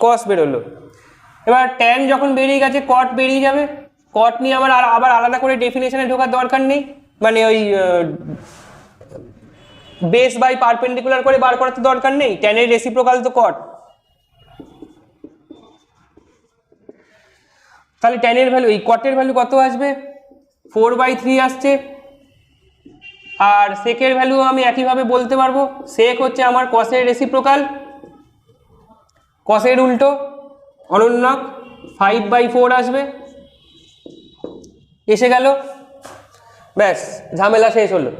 কস বেরোলো। এবার ট্যান যখন বেরিয়ে গেছে কট বেরিয়ে যাবে, কট নিয়ে আমার আবার আলাদা করে ডেফিনেশনে ঢোকার দরকার নেই, মানে ওই বেস বাই পারপেন্ডিকুলার করে বার করার তো দরকার নেই, ট্যানের রেসিপ্রোকাল তো কট। তাহলে ট্যানের ভ্যালু, এই কটের ভ্যালু কত আসবে? 4/3 আসছে। আর সেকের ভ্যালু আমি একইভাবে বলতে পারবো, সেক হচ্ছে আমার কসের রেসিপ্রোকাল, কসের উল্টো অনন্যক 5/4 আসবে। এসে গেল, ব্যাস ঝামেলা শেষ হলো।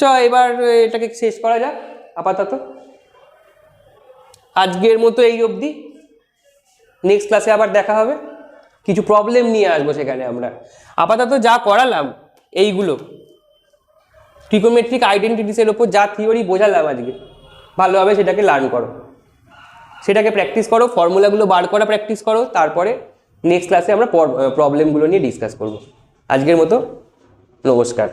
চ এবার এটাকে শেষ করা যাক আপাতত, আজকের মতো এই অবধি। নেক্সট ক্লাসে আবার দেখা হবে, কিছু প্রবলেম নিয়ে আসবো সেখানে আমরা। আপাতত যা করালাম এইগুলো ট্রিগোনোমেট্রিক আইডেন্টিটিসের ওপর যা থিওরি বোঝালাম আজকে, ভালোভাবে সেটাকে লার্ন করো, সেটাকে প্র্যাকটিস করো, ফর্মুলাগুলো বার করা প্র্যাকটিস করো, তারপরে নেক্সট ক্লাসে আমরা প্রবলেমগুলো নিয়ে ডিসকাস করব। আজকের মতো নমস্কার।